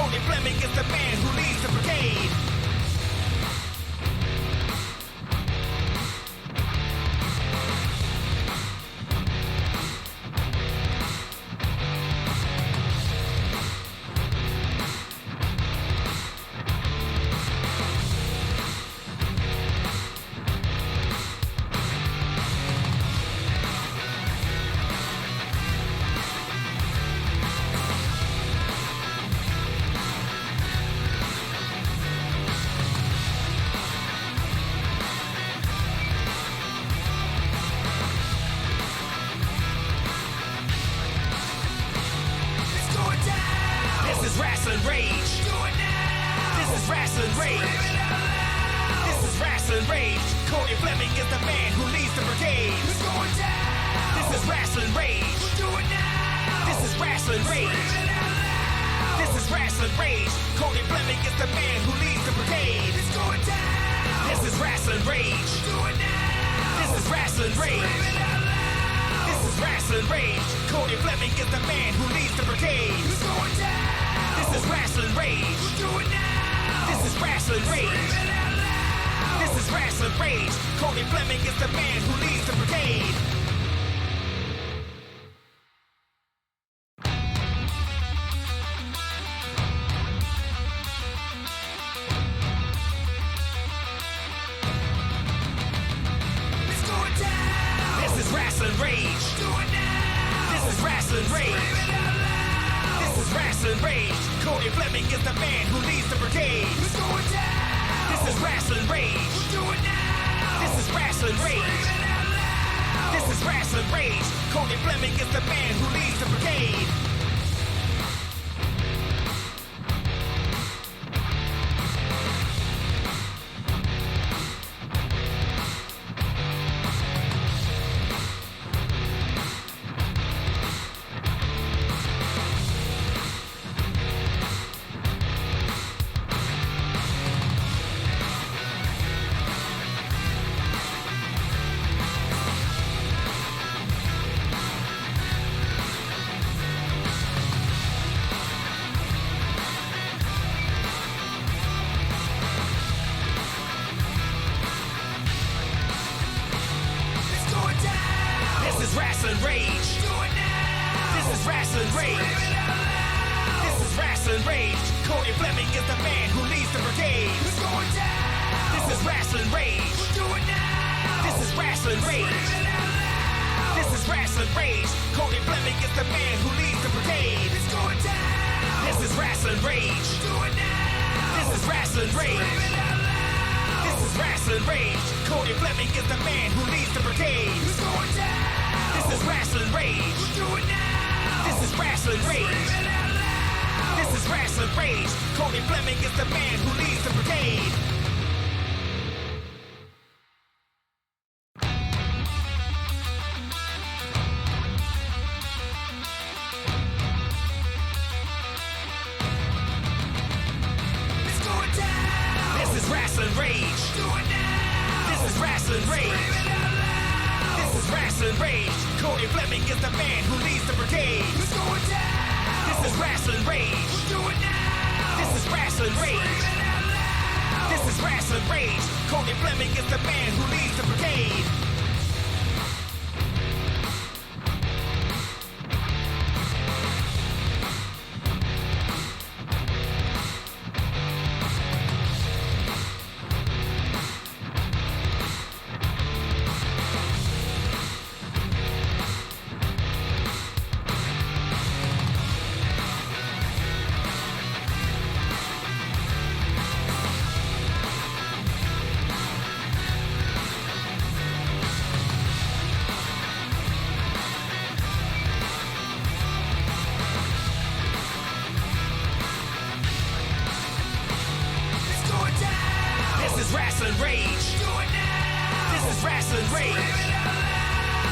Cody Fleming is the man who leads the brigade. This is Rasslin Rage. This is Rasslin Rage. This is Rasslin Rage. Cody Fleming is the man who leads the brigade. This is Rasslin Rage. This is Rasslin Rage. This is Rasslin Rage. Cody Fleming is the man who leads the brigade. This is Rasslin Rage. This is Rasslin Rage. This is Rasslin Rage. Cody Fleming is the man who leads the brigade. This is Rasslin Rage. This is Rasslin Rage. This is Rasslin Rage. Cody Fleming is the man who leads the brigade. This is Rasslin Rage. This is Rasslin Rage. This is Rasslin Rage. Cody Fleming is the man who leads the brigade. This is Rasslin Rage. This is Rasslin Rage. This is Rasslin Rage. Cody Fleming is the man who leads the brigade. This is Rasslin Rage. This is Rasslin Rage. This is Rasslin Rage. Cody Fleming is the man who leads the brigade. This is Rasslin Rage. This is Rasslin Rage. This is Rasslin Rage. Cody Fleming is the man who leads the brigade. This is Rasslin Rage. This is Rasslin Rage. This is Rasslin Rage. Cody Fleming is the man who leads the brigade. This is Rasslin Rage. This is Rasslin Rage. This is Rasslin Rage. Cody Fleming is the man who leads the brigade. This is Rasslin Rage. This is Rasslin Rage. This is Rasslin Rage. Cody Fleming is the man who leads the brigade. This is Rasslin Rage. This is Rasslin Rage. This is Rasslin Rage. Cody Fleming is the man who leads the brigade. This is Rasslin Rage. This is Rasslin Rage.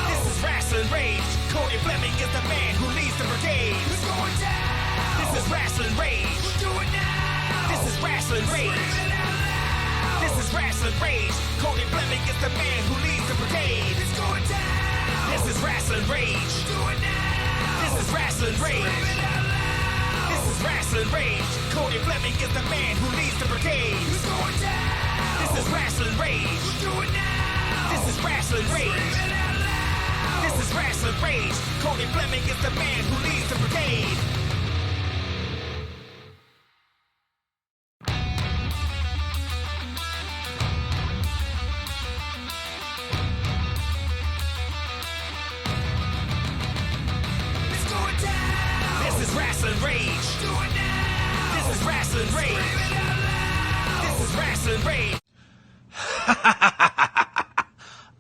This is Rasslin Rage. Cody Fleming is the man who leads the brigade. This is Rasslin Rage. This is Rasslin Rage. This is Rasslin Rage. Cody Fleming is the man who leads the brigade. This is Rasslin Rage. This is Rasslin Rage. This is Rasslin Rasslin Rage. Cody Fleming is the man who leads the brigade. Who's going down? This is Rasslin Rage. We'll do it now. This is Rasslin Rage. This is Rasslin Rage. Cody Fleming is the man who leads the brigade. Rasslin Rage. Do it now. This is Rasslin Rage. This is Rasslin Rage.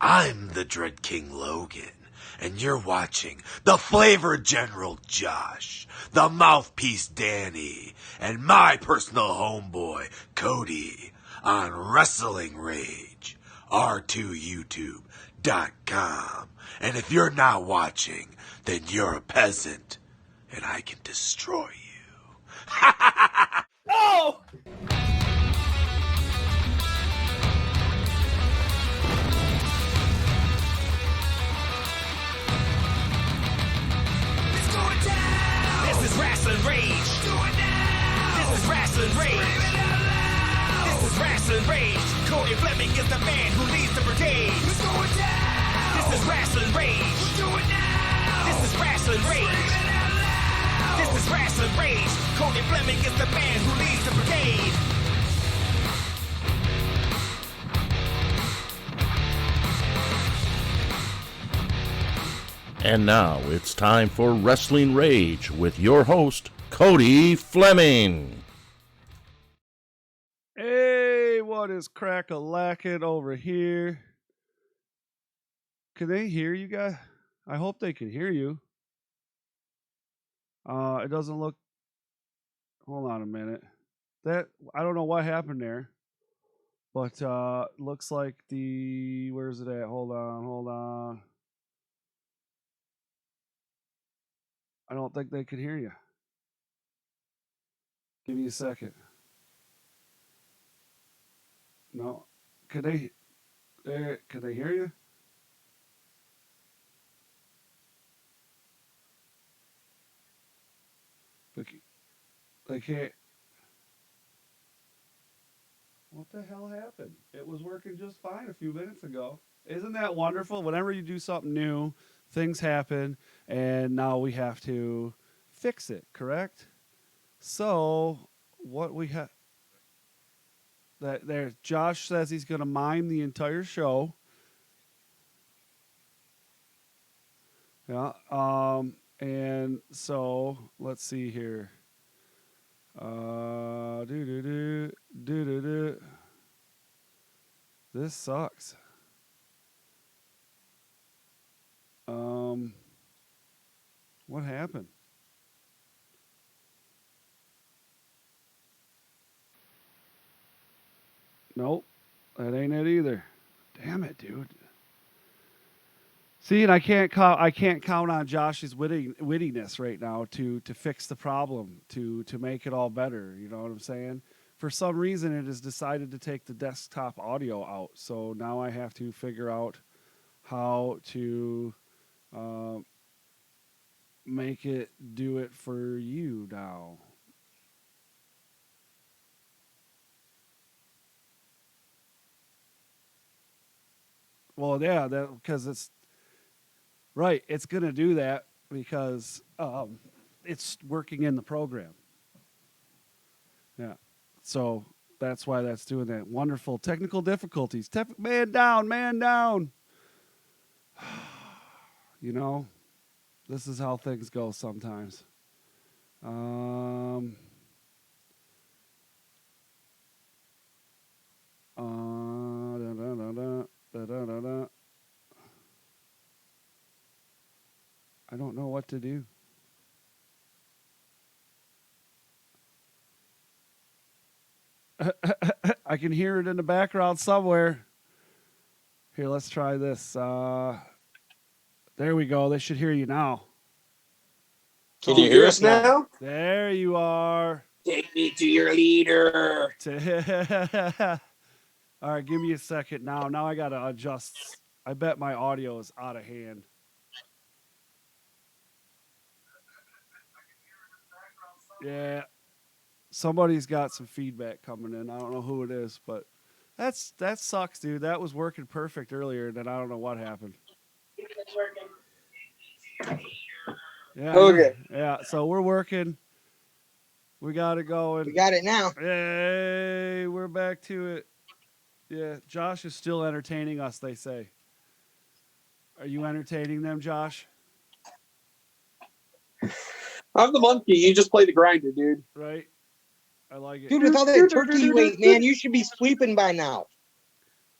I'm the Dread King Logan, and you're watching the Flavor General Josh, the Mouthpiece Danny, and my personal homeboy Cody on Rasslin Rage, R2YouTube.com. And if you're not watching, then you're a peasant. And I can destroy you. Oh! It's going down! This is Rasslin Rage! Do it now! This is Rasslin Rage! This is Rasslin Rage! Cody Fleming is the man who leads the brigade! It's going down! This is Rasslin Rage! Do it now! This is Rasslin Rage! This is Rasslin Rage. Cody Fleming is the man who leads the brigade. And now it's time for Rasslin Rage with your host, Cody Fleming. Hey, what is crack-a-lackin' over here? Can they hear you guys? I hope they can hear you. It doesn't look. Hold on a minute. That I don't know what happened there, but looks like the. Where's it at? Hold on. I don't think they can hear you. Give me a second. No, can they? Can they hear you? They can't. What the hell happened? It was working just fine a few minutes ago. Isn't that wonderful? Whenever you do something new, things happen, and now we have to fix it, correct? So, what we have... There, Josh says he's going to mime the entire show. Yeah, and so, let's see here. This sucks. What happened? Nope, that ain't it either. Damn it, dude. See, and I can't count on Josh's wittiness right now to fix the problem, to make it all better. You know what I'm saying? For some reason, it has decided to take the desktop audio out. So now I have to figure out how to make it do it for you now. Well, yeah, that because it's right. It's going to do that because it's working in the program. Yeah. So that's why that's doing that. Wonderful technical difficulties. Man down. You know, this is how things go sometimes. I don't know what to do. I can hear it in the background somewhere. Here, let's try this. There we go. They should hear you now. Can you hear us now? There you are. Take me to your leader. All right, give me a second now. Now I got to adjust. I bet my audio is out of hand. Yeah. Somebody's got some feedback coming in. I don't know who it is, but that sucks, dude. That was working perfect earlier, and then I don't know what happened. Yeah. Okay. Yeah. So we're working. We got it going. We got it now. Hey, we're back to it. Yeah, Josh is still entertaining us, they say. Are you entertaining them, Josh? I'm the monkey. You just play the grinder, dude. Right? I like it. Dude, with all that turkey you ate, man, you should be sleeping by now.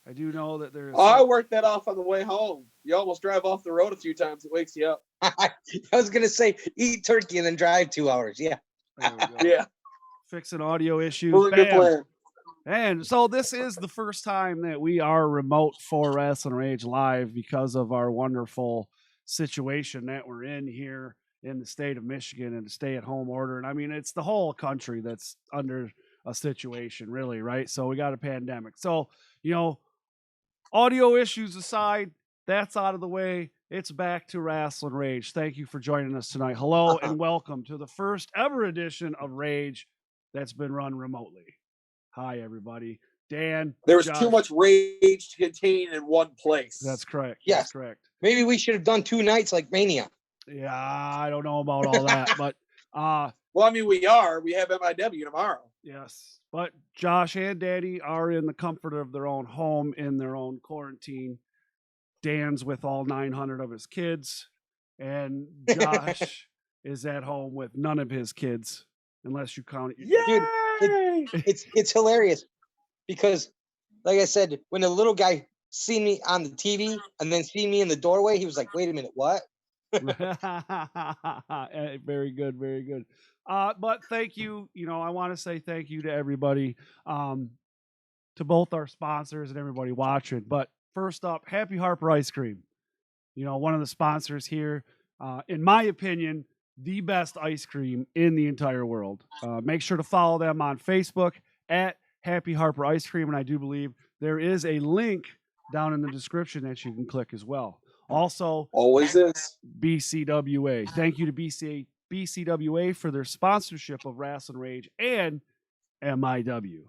I do know that there's... I worked that off on the way home. You almost drive off the road a few times. It wakes you up. I was going to say, eat turkey and then drive 2 hours. Yeah. There we go. Yeah. Fixing audio issues. Really good plan. And so this is the first time that we are remote for Rasslin Rage Live because of our wonderful situation that we're in here in the state of Michigan and the stay-at-home order. And I mean, it's the whole country that's under a situation, really, right? So we got a pandemic. So, audio issues aside, that's out of the way. It's back to Rasslin Rage. Thank you for joining us tonight. Hello and welcome to the first ever edition of Rage that's been run remotely. Hi, everybody. Dan. There was Josh. too much rage to contain in one place. That's correct. Yes. That's correct. Maybe we should have done 2 nights like Mania. Yeah, I don't know about all that, but well, I mean, we have MIW tomorrow. Yes. But Josh and Danny are in the comfort of their own home in their own quarantine. Dan's with all 900 of his kids, and Josh is at home with none of his kids, unless you count it. Dude, it's hilarious because, like I said, when the little guy see me on the TV and then see me in the doorway, he was like, "Wait a minute, what?" Very good, very good. But thank you. I want to say thank you to everybody, to both our sponsors and everybody watching. But first up, Happy Harper Ice Cream. One of the sponsors here, in my opinion, the best ice cream in the entire world. Make sure to follow them on Facebook at Happy Harper Ice Cream. And I do believe there is a link down in the description that you can click as well. Also, always is BCWA. Thank you to BCWA for their sponsorship of Rasslin Rage and MIW.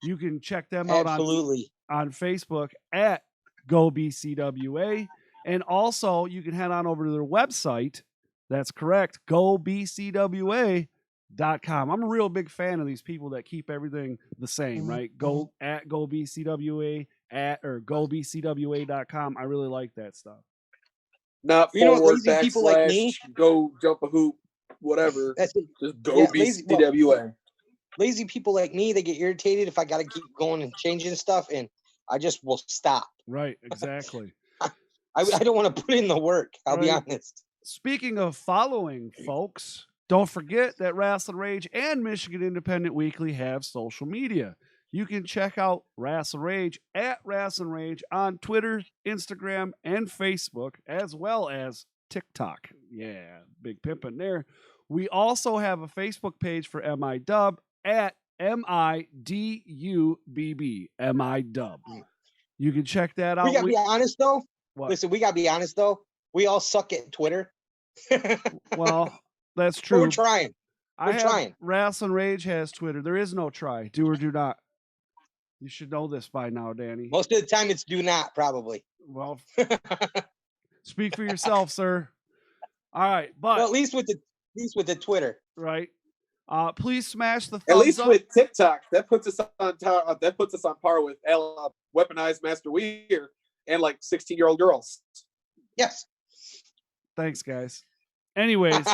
You can check them out on Facebook at Go BCWA. And also, you can head on over to their website. That's correct, gobcwa.com. I'm a real big fan of these people that keep everything the same, right? Go at GoBCWA or gobcwa.com. I really like that stuff. Not forward, lazy people like me, go jump a hoop, whatever. That's it. Just go BCWA. Lazy people like me, they get irritated if I got to keep going and changing stuff, and I just will stop. Right, exactly. I don't want to put in the work. I'll be honest. Speaking of following, folks, don't forget that Rasslin Rage and Michigan Independent Weekly have social media. You can check out Rasslin Rage at Rasslin Rage on Twitter, Instagram, and Facebook, as well as TikTok. Yeah, big pimpin' there. We also have a Facebook page for MIDub at MIDUBB, MIDub. You can check that out. We got to be honest, though. What? Listen, we got to be honest, though. We all suck at Twitter. Well, that's true. But we're trying. We're trying. Rasslin Rage has Twitter. There is no try. Do or do not. You should know this by now, Danny. Most of the time, it's do not, probably. Well, speak for yourself, sir. All right, but at least with the Twitter, right? Please smash the thumbs at least up. With TikTok, that puts us on par with weaponized Master Weir and like 16-year-old girls. Yes. Thanks, guys. Anyways,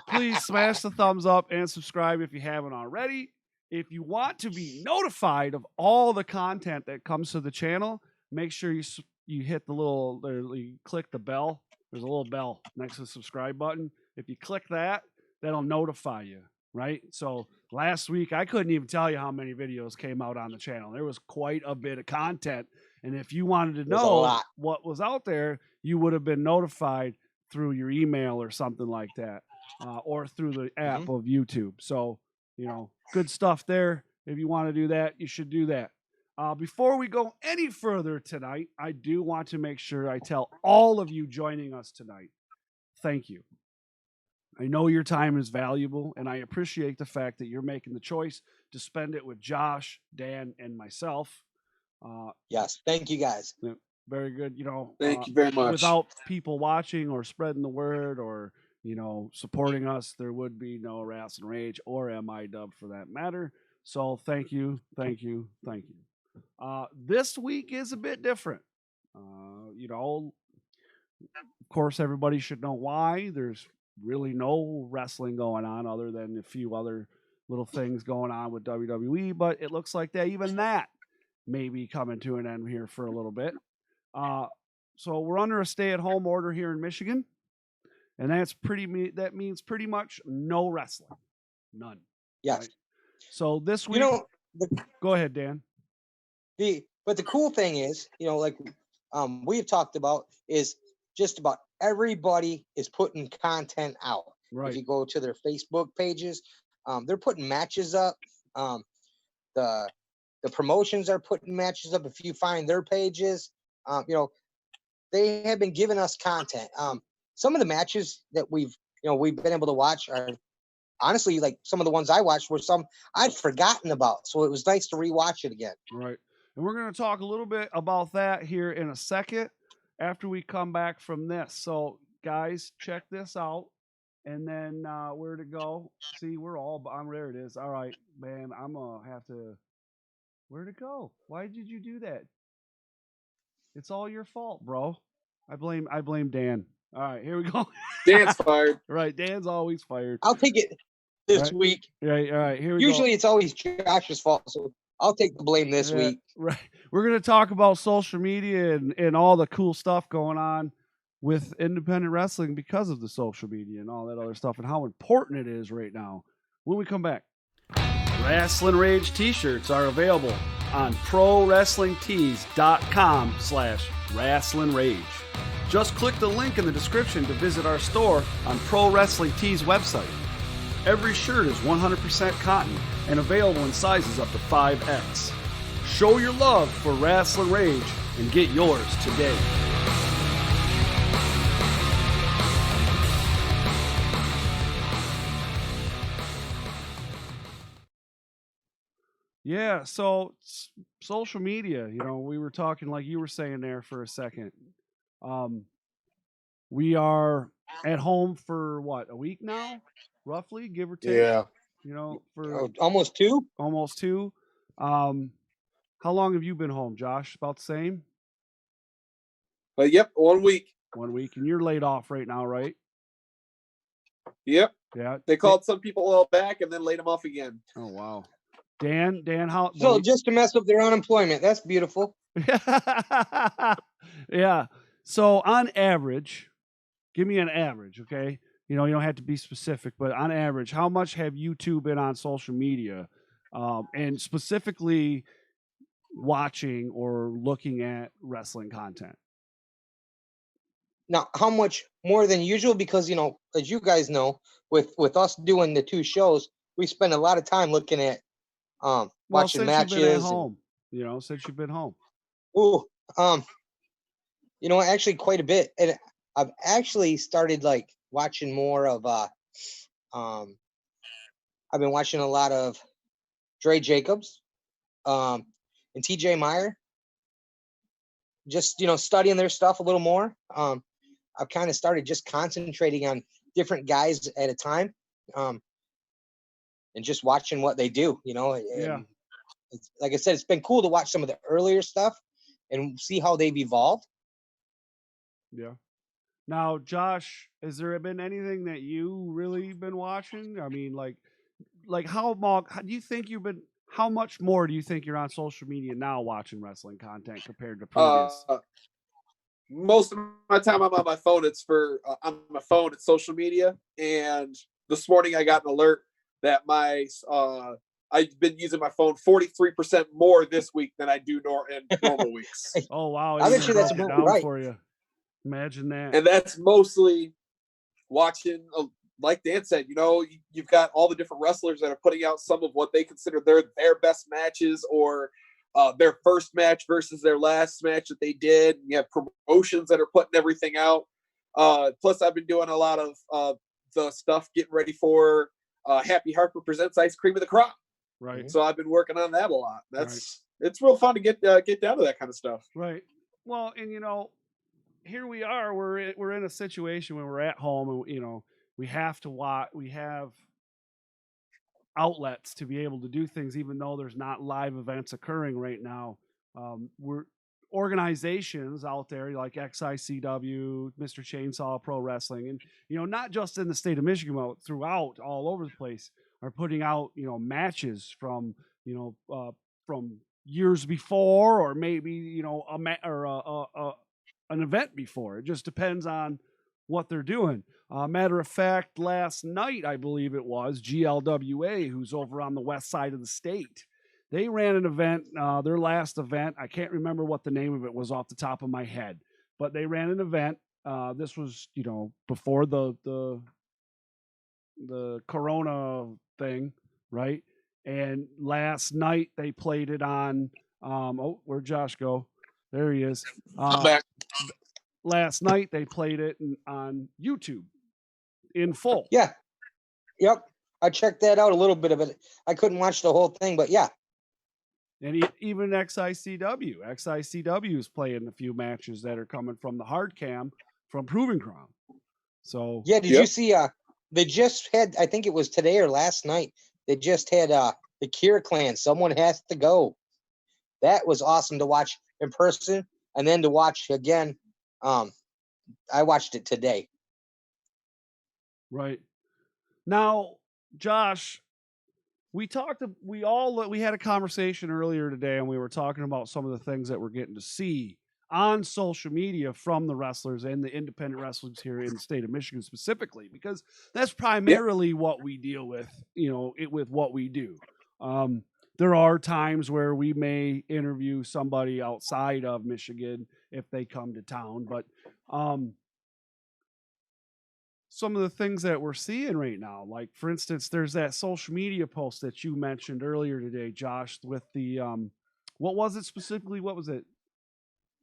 please smash the thumbs up and subscribe if you haven't already. If you want to be notified of all the content that comes to the channel, make sure you hit the little, you click the bell. There's a little bell next to the subscribe button. If you click that, that'll notify you, right? So last week, I couldn't even tell you how many videos came out on the channel. There was quite a bit of content. And if you wanted to know what was out there, you would have been notified through your email or something like that, or through the app of YouTube. So, good stuff there. If you want to do that, you should do that. Before we go any further tonight, I do want to make sure I tell all of you joining us tonight, thank you. I know your time is valuable, and I appreciate the fact that you're making the choice to spend it with Josh, Dan, and myself. Yes. Thank you guys. Very good. Thank you very much. Without people watching or spreading the word or, supporting us, there would be no Rasslin Rage or MI-Dub for that matter. So thank you, thank you, thank you. This week is a bit different. Of course, everybody should know why. There's really no wrestling going on other than a few other little things going on with WWE, but it looks like even that may be coming to an end here for a little bit. So we're under a stay-at-home order here in Michigan, and that means pretty much no wrestling, none. Yes. Right? So this week, go ahead, Dan. But the cool thing is, like we've talked about, is just about everybody is putting content out. Right. If you go to their Facebook pages, they're putting matches up. The promotions are putting matches up. If you find their pages, they have been giving us content. Some of the matches that we've been able to watch are honestly, like, some of the ones I watched were some I'd forgotten about. So it was nice to rewatch it again. Right. And we're going to talk a little bit about that here in a second after we come back from this. So guys, check this out. And then where to go? See, there it is. All right, man, I'm going to have to, where to go? Why did you do that? It's all your fault, bro. I blame Dan. All right, here we go. Dan's fired. Right, Dan's always fired. I'll take it this week. Right, all right, here we Usually go. it's always Josh's fault, so I'll take the blame this week. Right. We're going to talk about social media and all the cool stuff going on with independent wrestling because of the social media and all that other stuff and how important it is right now when we come back. Rasslin Rage T-shirts are available on ProWrestlingTees.com/Rasslin Rage. Just click the link in the description to visit our store on Pro Wrestling Tees website. Every shirt is 100% cotton and available in sizes up to 5X. Show your love for Rasslin Rage and get yours today. Yeah, so social media, we were talking like you were saying there for a second. We are at home for what, a week now, roughly, give or take. Yeah. For almost two. Almost two. How long have you been home, Josh? About the same? Yep, 1 week. 1 week, and you're laid off right now, right? Yep. Yeah. They called some people all back and then laid them off again. Oh wow. Dan, how? So just to mess up their unemployment. That's beautiful. Yeah. So on average, give me an average, okay? You don't have to be specific, but on average, how much have you two been on social media, and specifically watching or looking at wrestling content? Now, how much more than usual? Because, as you guys know, with us doing the two shows, we spend a lot of time looking at watching matches. You've been at home, since you've been home. Ooh, actually quite a bit. And I've actually started like watching more of I've been watching a lot of Dre Jacobs and TJ Meyer. Just, studying their stuff a little more. I've kind of started just concentrating on different guys at a time, and just watching what they do, Yeah. It's, like I said, it's been cool to watch some of the earlier stuff and see how they've evolved. Yeah. Now, Josh, has there been anything that you really been watching? I mean, like how do you think how much more do you think you're on social media now watching wrestling content compared to previous? Most of my time I'm on my phone. It's on my phone. It's social media. And this morning I got an alert that I've been using my phone 43% more this week than I do in normal weeks. Oh wow! I bet you that's about right for you. Imagine that. And that's mostly watching, like Dan said, you've got all the different wrestlers that are putting out some of what they consider their best matches, or their first match versus their last match that they did. You have promotions that are putting everything out. Plus, I've been doing a lot of stuff getting ready for Happy Harper presents Ice Cream of the Crop. Right. So I've been working on that a lot. It's real fun to get down to that kind of stuff. Right. Well, and here we are. We're in a situation where we're at home, and we have to watch. We have outlets to be able to do things, even though there's not live events occurring right now. We're organizations out there like XICW, Mr. Chainsaw Pro Wrestling, and not just in the state of Michigan, but throughout all over the place, are putting out matches from from years before, or maybe an event before. It just depends on what they're doing. Matter of fact, last night, I believe it was, GLWA, who's over on the west side of the state, they ran an event, their last event. I can't remember what the name of it was off the top of my head, but they ran an event. This was, before the Corona thing, right? And last night they played it on, where'd Josh go? There he is. I'm back. Last night they played it on YouTube in full. Yeah. Yep. I checked that out a little bit of it. I couldn't watch the whole thing, but yeah. And even XICW is playing a few matches that are coming from the hard cam from Proving Ground. So yeah, did you see? They just had, I think it was today or last night. They just had the Kier Clan. Someone has to go. That was awesome to watch in person, and then to watch again. I watched it today. Right. Now, Josh, we had a conversation earlier today, and we were talking about some of the things that we're getting to see on social media from the wrestlers and the independent wrestlers here in the state of Michigan specifically, because that's primarily what we deal with, with what we do. There are times where we may interview somebody outside of Michigan if they come to town, but some of the things that we're seeing right now, like for instance, there's that social media post that you mentioned earlier today, Josh, with the what was it specifically? What was it?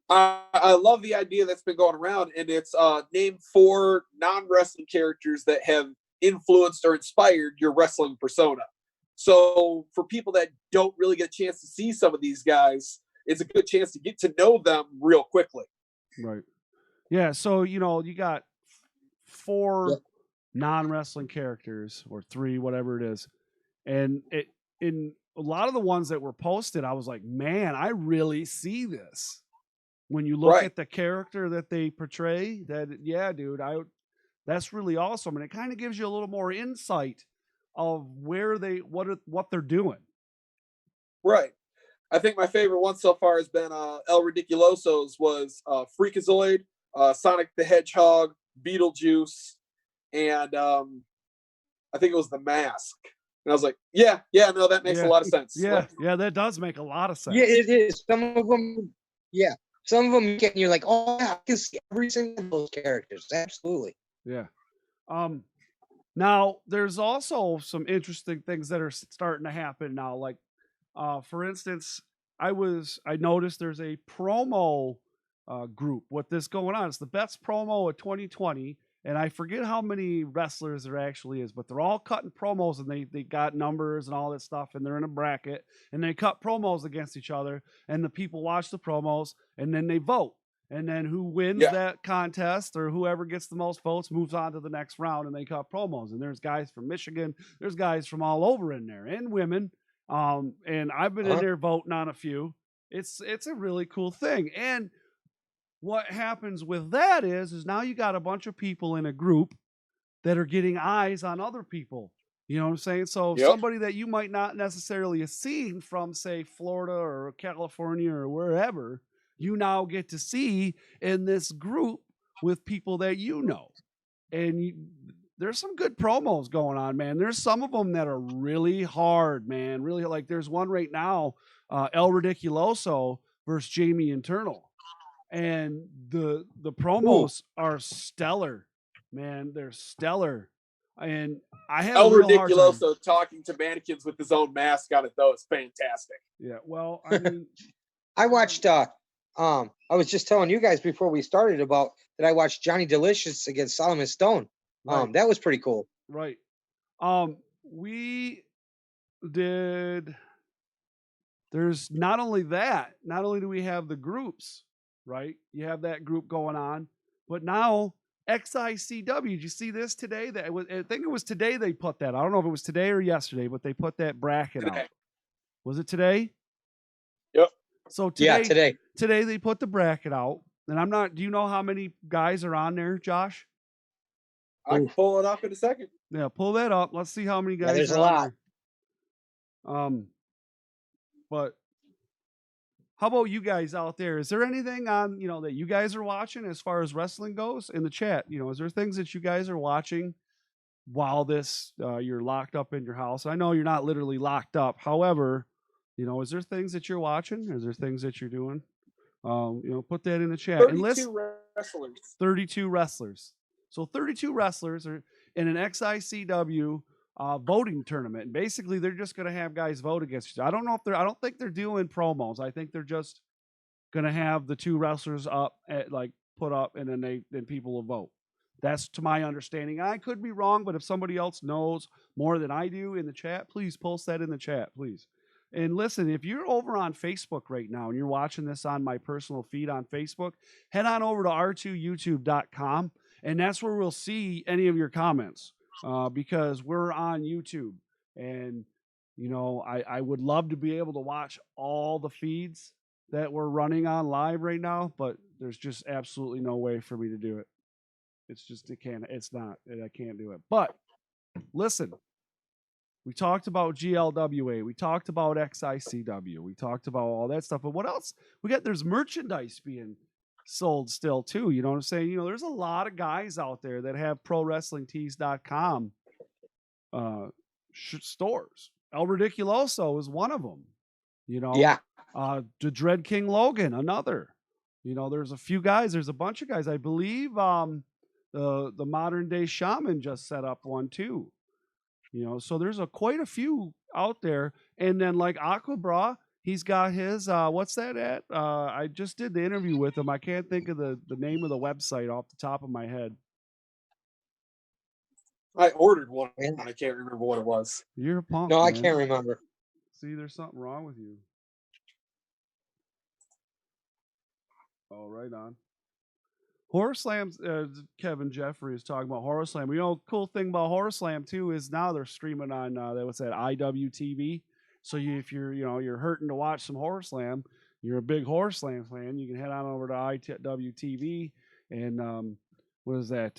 I love the idea that's been going around, and it's name 4 non-wrestling characters that have influenced or inspired your wrestling persona. So for people that don't really get a chance to see some of these guys, it's a good chance to get to know them real quickly. Right. Yeah. So, you got 4 non-wrestling characters, or 3, whatever it is. And in a lot of the ones that were posted, I was like, man, I really see this. When you look at the character that they portray, that's really awesome. And it kind of gives you a little more insight of where what they're doing. Right. I think my favorite one so far has been El Ridiculoso's was Freakazoid, Sonic the Hedgehog, Beetlejuice, and I think it was The Mask. And I was like, no, that makes a lot of sense. Yeah, that does make a lot of sense. Yeah, it is. Some of them, you're like, oh, yeah, I can see every single of those characters. Absolutely. Yeah. Now, there's also some interesting things that are starting to happen now. Like, for instance, I noticed there's a promo group with this going on. It's the best promo of 2020. And I forget how many wrestlers there actually is, but they're all cutting promos, and they got numbers and all that stuff, and they're in a bracket, and they cut promos against each other, and the people watch the promos, and then they vote. And then who wins that contest, or whoever gets the most votes, moves on to the next round, and they cut promos. And there's guys from Michigan, there's guys from all over in there, and women. And I've been in there voting on a few. It's a really cool thing. And what happens with that is now you got a bunch of people in a group that are getting eyes on other people. You know what I'm saying? So somebody that you might not necessarily have seen from, say, Florida or California or wherever, you now get to see in this group with people that you know. And there's some good promos going on, man. There's some of them that are really hard, man. Really, like there's one right now, El Ridiculoso versus Jamie Internal. And the promos are stellar, man. They're stellar. And I have El Ridiculoso talking to mannequins with his own mask on it, though, is fantastic. Yeah, well, I mean, I watched. I was just telling you guys before we started about that. I watched Johnny Delicious against Solomon Stone. Right. That was pretty cool. Right. We did. There's not only that. Not only do we have the groups, right? You have that group going on, but now XICW. Did you see this today? I think it was today they put that. I don't know if it was today or yesterday, but they put that bracket Today. out. Was it today? Yep. So Yeah, today today. they put the bracket out, and I'm not. Do you know how many guys are on there, Josh? I can pull it up in a second. Yeah, pull that up. Let's see how many Yeah, guys there's are a on lot. there. But how about you guys out there? Is there anything on, that you guys are watching as far as wrestling goes in the chat? Is there things that you guys are watching while you're locked up in your house? I know you're not literally locked up. However, is there things that you're watching? Is there things that you're doing? Put that in the chat. 32 wrestlers. 32 wrestlers. So 32 wrestlers are in an XICW voting tournament. And basically, they're just going to have guys vote against each other. I don't think they're doing promos. I think they're just going to have the two wrestlers put up, and then people will vote. That's to my understanding. I could be wrong, but if somebody else knows more than I do in the chat, please post that in the chat, please. And listen, if you're over on Facebook right now and you're watching this on my personal feed on Facebook, head on over to r2youtube.com, and that's where we'll see any of your comments because we're on YouTube. And, I would love to be able to watch all the feeds that we're running on live right now, but there's just absolutely no way for me to do it. I can't do it. But listen, we talked about GLWA. We talked about XICW. We talked about all that stuff. But what else? There's merchandise being sold still too. You know what I'm saying? There's a lot of guys out there that have ProWrestlingTees.com stores. El Ridiculoso is one of them. Yeah. The Dread King Logan, another. There's a few guys. There's a bunch of guys. I believe the Modern Day Shaman just set up one too. So there's quite a few out there. And then like Aquabra, he's got his what's that at? I just did the interview with him. I can't think of the name of the website off the top of my head. I ordered one and I can't remember what it was. You're a punk. No, man. I can't remember. See, there's something wrong with you. Oh, right on. Horror Slam, Kevin Jeffrey is talking about Horror Slam. Cool thing about Horror Slam too is now they're streaming on what's that, IWTV. So if you're hurting to watch some Horror Slam, you're a big Horror Slam fan, you can head on over to IWTV and what is that?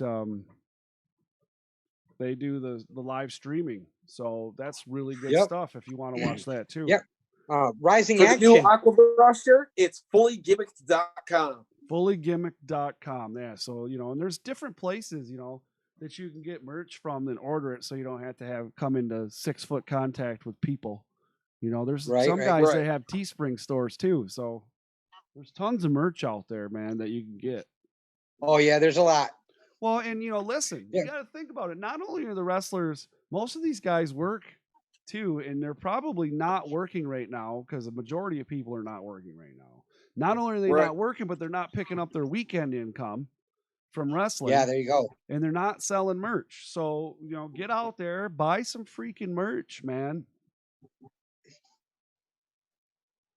They do the live streaming, so that's really good stuff if you want to watch that too. Yep. Rising For Action. the new Aquabra shirt, it's fullygimmicked.com. Fullygimmick.com. Yeah. So, and there's different places, that you can get merch from and order it so you don't have to come into 6-foot contact with people. There's some guys that have Teespring stores too. So there's tons of merch out there, man, that you can get. Oh, yeah, there's a lot. Well, and, listen, you got to think about it. Not only are the wrestlers, most of these guys work too, and they're probably not working right now because the majority of people are not working right now. Not only are they not working, but they're not picking up their weekend income from wrestling. Yeah, there you go. And they're not selling merch. So, get out there, buy some freaking merch, man.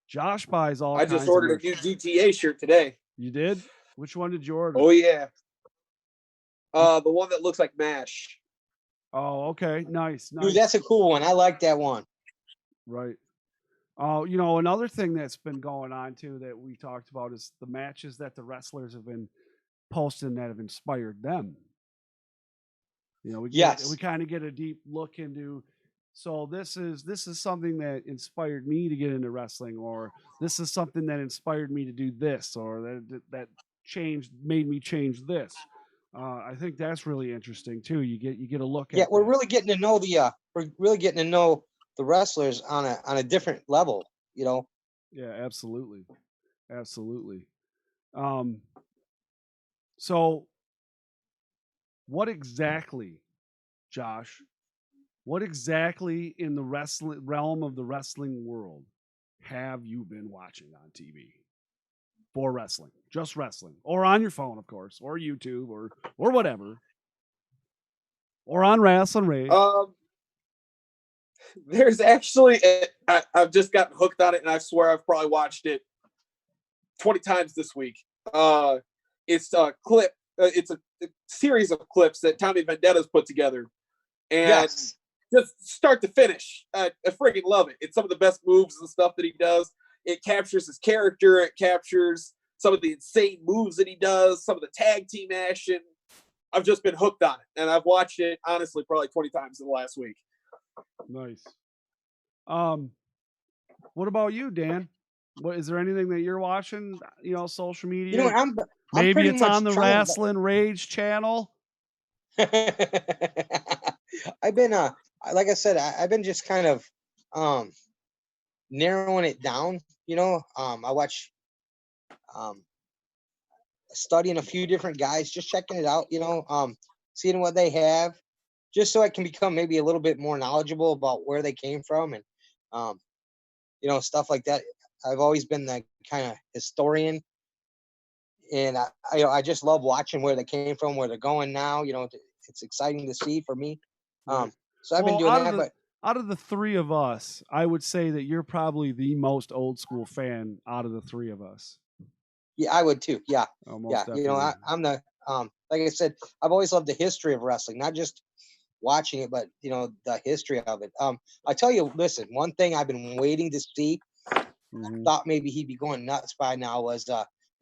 Josh buys all kinds of merch. I just ordered a new GTA shirt today. You did? Which one did you order? Oh, yeah. The one that looks like MASH. Oh, okay. Nice. Dude, that's a cool one. I like that one. Right. Oh, another thing that's been going on too that we talked about is the matches that the wrestlers have been posting that have inspired them. We kind of get a deep look into. So this is something that inspired me to get into wrestling, or this is something that inspired me to do this, or that made me change this. I think that's really interesting too. You get a look at. Yeah, we're really getting to know the wrestlers on a different level, Yeah, absolutely. So what exactly, Josh? What exactly in the wrestling realm of the wrestling world have you been watching on TV for wrestling? Just wrestling, or on your phone, of course, or YouTube, or whatever. or on Rasslin Rage. There's actually I've just gotten hooked on it, and I swear I've probably watched it 20 times this week. It's a clip. It's a series of clips that Tommy Vendetta's put together, and Yes. just start to finish, I freaking love it. It's some of the best moves and stuff that he does. It captures his character. It captures some of the insane moves that he does. Some of the tag team action. I've just been hooked on it, and I've watched it honestly probably 20 times in the last week. Nice. What about you, Dan? What is there anything that you're watching? You know, social media. You know, I'm Maybe pretty it's much on the trying to- Rasslin Rage channel. I've been like I said, I've been just kind of narrowing it down, you know. I watch studying a few different guys, just checking it out, you know, seeing what they have, just so I can become maybe a little bit more knowledgeable about where they came from and you know, stuff like that. I've always been the kind of historian, and I just love watching where they came from, where they're going now. You know, it's exciting to see for me. So I've been doing that. But out of the three of us, I would say that you're probably the most old school fan out of the three of us. yeah, I would too. Yeah, Almost yeah. You know, I'm the like I said, I've always loved the history of wrestling, not just watching it, but you know, the history of it. I tell you, listen, one thing I've been waiting to see. Thought maybe he'd be going nuts by now was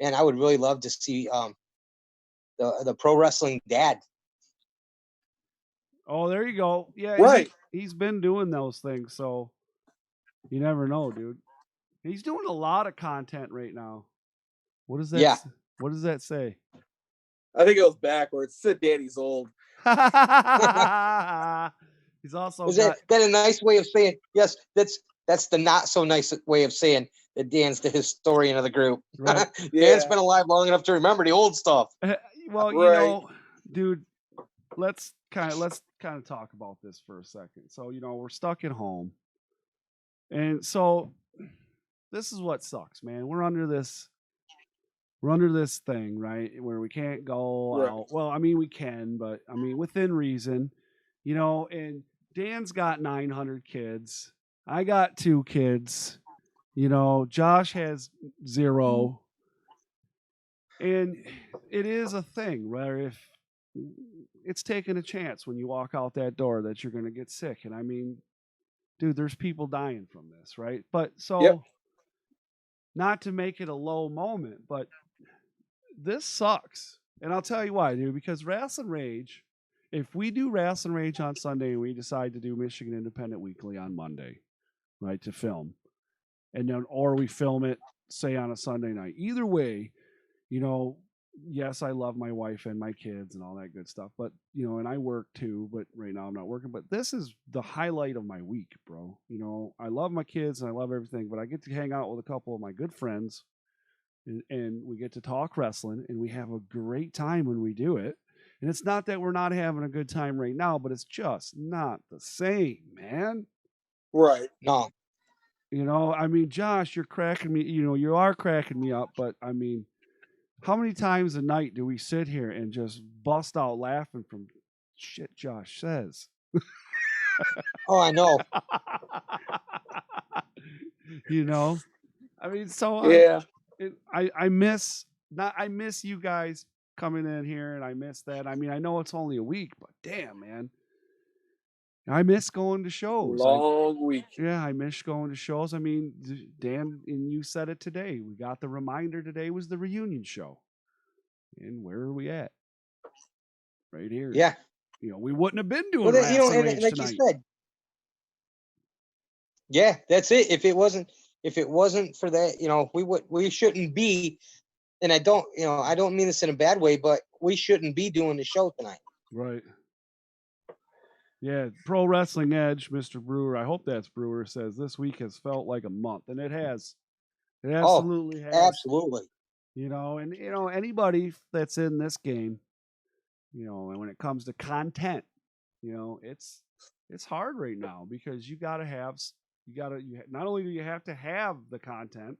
man, I would really love to see the pro wrestling dad. Oh, there you go. Yeah, Right. He's been doing those things, so you never know, dude. He's doing a lot of content right now. What does that? Yeah. What does that say? I think it goes backwards. Sid Daddy's old. He's also Is that a nice way of saying yes? That's the not so nice way of saying that Dan's the historian of the group. Right. Dan's been alive long enough to remember the old stuff. Well, you know, dude, let's kind of talk about this for a second. So, you know, we're stuck at home. And so this is what sucks, man. We're under this thing, right? Where we can't go out. Well, I mean, we can, but I mean, within reason, you know, and Dan's got 900 kids. I got 2 kids. You know, Josh has 0. And it is a thing where if it's taking a chance when you walk out that door that you're going to get sick. And I mean, dude, there's people dying from this, right? But so not to make it a low moment, but this sucks. And I'll tell you why, dude, because Rasslin Rage, if we do Rasslin Rage on Sunday and we decide to do Michigan Independent Weekly on Monday, right, to film, and then, or we film it, say, on a Sunday night, either way, you know, yes, I love my wife and my kids and all that good stuff, but, you know, and I work too, but right now I'm not working, but this is the highlight of my week, bro. You know, I love my kids and I love everything, but I get to hang out with a couple of my good friends and we get to talk wrestling and we have a great time when we do it. And it's not that we're not having a good time right now, but it's just not the same, man. Right. No. You know, I mean, Josh, you're cracking me, you know, you are cracking me up, but I mean, how many times a night do we sit here and just bust out laughing from shit Josh says? Oh, I know. You know, I mean, so I miss you guys coming in here, and I miss that. I mean, I know it's only a week, but damn, man, I miss going to shows. Long week. Yeah, I miss going to shows. I mean, Dan, and you said it today. We got the reminder today was the reunion show. And where are we at? Right here. Yeah. You know, we wouldn't have been doing Well, you know, and Rage like tonight. you said, yeah, that's it. If it wasn't for that, you know, we shouldn't be. And I don't mean this in a bad way, but we shouldn't be doing the show tonight. Right. Yeah, Pro Wrestling Edge, Mr. Brewer. I hope that's Brewer says this week has felt like a month, and it has. It absolutely has. Absolutely. You know, and you know anybody that's in this game, you know, and when it comes to content, you know, it's hard right now because you got to not only do you have to have the content,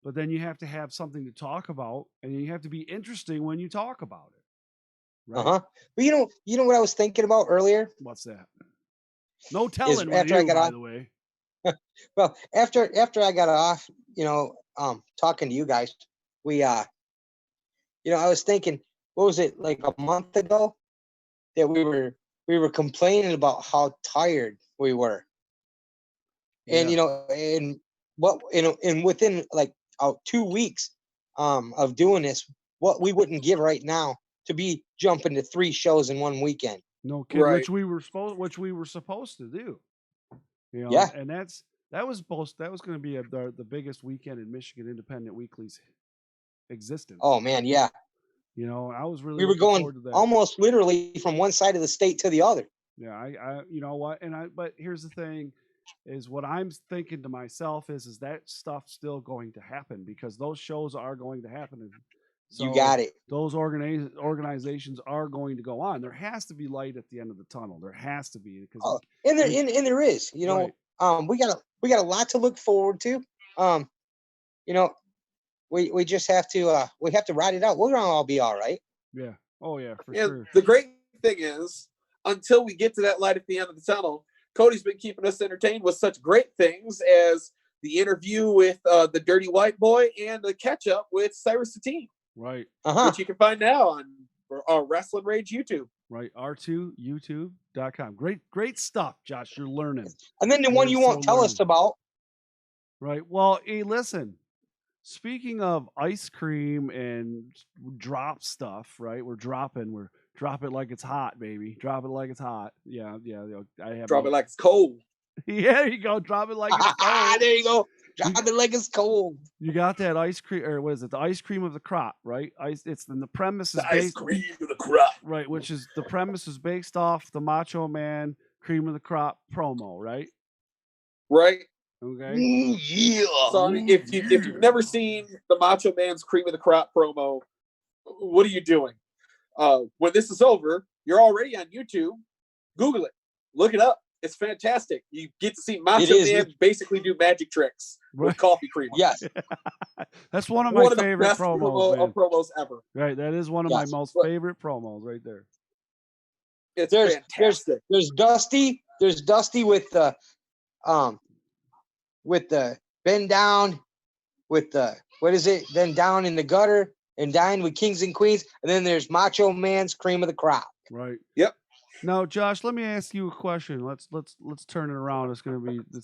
but then you have to have something to talk about, and you have to be interesting when you talk about it. Right? But you know what I was thinking about earlier? What's that? No telling with after I you, got by off, the way. well, after I got off, talking to you guys, we I was thinking, what was it, like a month ago, that we were complaining about how tired we were. And Yeah. and within like 2 weeks of doing this, what we wouldn't give right now to be jumping to 3 shows in one weekend. No kid, Right. which we were supposed to do. Yeah. And that was going to be the biggest weekend in Michigan Independent Weekly's existence. Oh man, yeah. I was really We were looking going forward to that. almost literally from one side of the state to the other. Yeah, I you know what, but here's the thing, is what I'm thinking to myself is that stuff's still going to happen, because those shows are going to happen. And so You got it. Those organizations are going to go on. There has to be light at the end of the tunnel. There has to be, because And there is, Right. we got a lot to look forward to. We just have to ride it out. We're gonna all be all right. Yeah. Oh yeah, for And sure. the great thing is, until we get to that light at the end of the tunnel, Cody's been keeping us entertained with such great things as the interview with the Dirty White Boy and the catch up with Cyrus Satine, Right. which you can find now on Rasslin Rage YouTube. Right. R2YouTube.com. Great stuff, Josh. You're learning. And then the one you won't tell us about. Right. Well, hey, listen. Speaking of ice cream and drop stuff, right? We're drop it like it's hot, baby. Drop it like it's hot. Yeah. I have Drop it like it's cold. Yeah, there you go. Drop it like it's cold. There you go. Drop it like it's cold. You got that ice cream, or what is it? The ice cream of the crop, right? It's the premise is The ice cream of the crop. right, which is the premise is based off the Macho Man cream of the crop promo, right? Right. Okay. Yeah. So I mean, if you've never seen the Macho Man's cream of the crop promo, what are you doing? When this is over, you're already on YouTube. Google it. Look it up. It's fantastic. You get to see Macho Man basically do magic tricks with coffee cream. Yes. That's one of my favorite best promos ever. Right. That is one of my most favorite promos right there. It's fantastic. There's Dusty. There's Dusty with the bend down, with the then down in the gutter and dying with kings and queens, and then there's Macho Man's cream of the crop. Right. Yep. Now, Josh, let me ask you a question. Let's turn it around. It's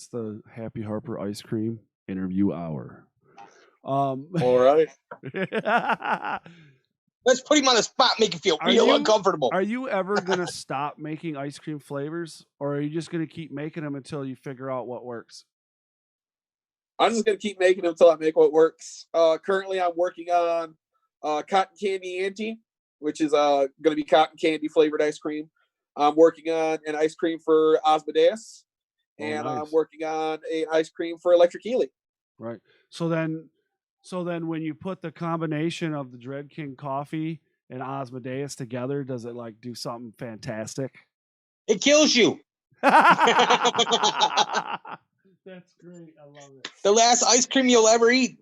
the Happy Harper ice cream interview hour. All right. Let's put him on the spot, make him feel real uncomfortable. Are you ever gonna stop making ice cream flavors, or are you just gonna keep making them until you figure out what works? I'm just gonna keep making them until I make what works. Currently, I'm working on cotton candy Auntie, which is going to be cotton candy flavored ice cream. I'm working on an ice cream for Asmodeus, and nice. I'm working on an ice cream for Electric Ely. Right. So then when you put the combination of the Dread King coffee and Asmodeus together, does it like do something fantastic? It kills you. That's great. I love it. The last ice cream you'll ever eat.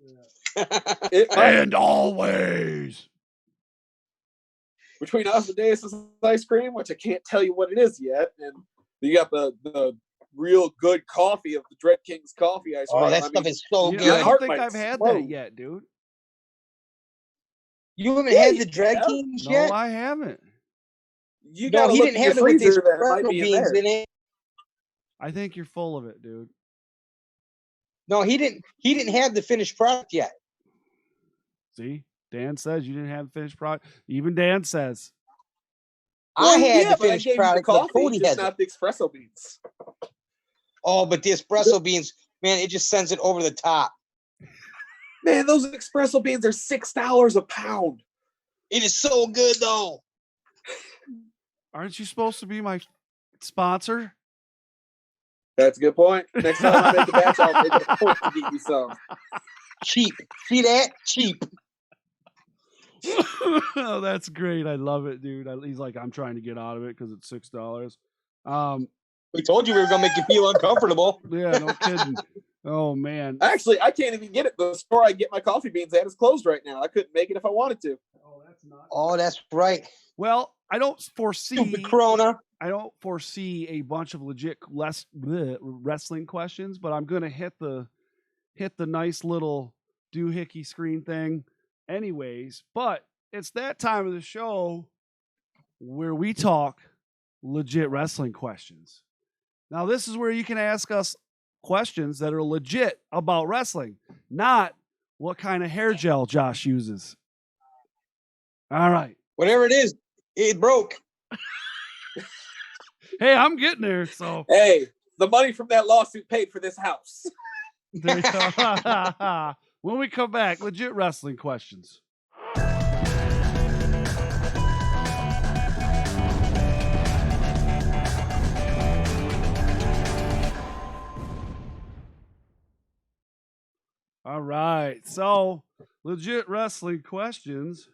Yeah. And always. Between Asmodeus' ice cream, which I can't tell you what it is yet, and you got the real good coffee of the Dread King's coffee ice cream. Oh, that stuff is so good. I don't think I've had that yet, dude. You haven't had the Dread Kings yet? No, I haven't. You got he didn't have it with these espresso beans in it. I think you're full of it, dude. No, he didn't have the finished product yet. See? Dan says you didn't have the finished product. Even Dan says. I had the finished product, but Cody has not the espresso beans. Oh, but the espresso beans, man, it just sends it over the top. Man, those espresso beans are $6 a pound. It is so good, though. Aren't you supposed to be my sponsor? That's a good point. Next time I make a batch, I'll make it a point to get you some. Cheap. See that? Cheap. Oh, that's great. I love it, dude. He's like, I'm trying to get out of it because it's $6. We told you we were going to make you feel uncomfortable. Yeah, no kidding. Oh, man. Actually, I can't even get it. The store I get my coffee beans at is closed right now. I couldn't make it if I wanted to. Oh, that's right. Well, I don't Stupid foresee Corona. I don't foresee a bunch of legit wrestling questions, but I'm gonna hit the nice little doohickey screen thing anyways. But it's that time of the show where we talk legit wrestling questions. Now, this is where you can ask us questions that are legit about wrestling, not what kind of hair gel Josh uses. All right. Whatever it is, it broke. Hey, I'm getting there. So Hey, the money from that lawsuit paid for this house. there you go. When we come back, legit wrestling questions. All right. So, legit wrestling questions.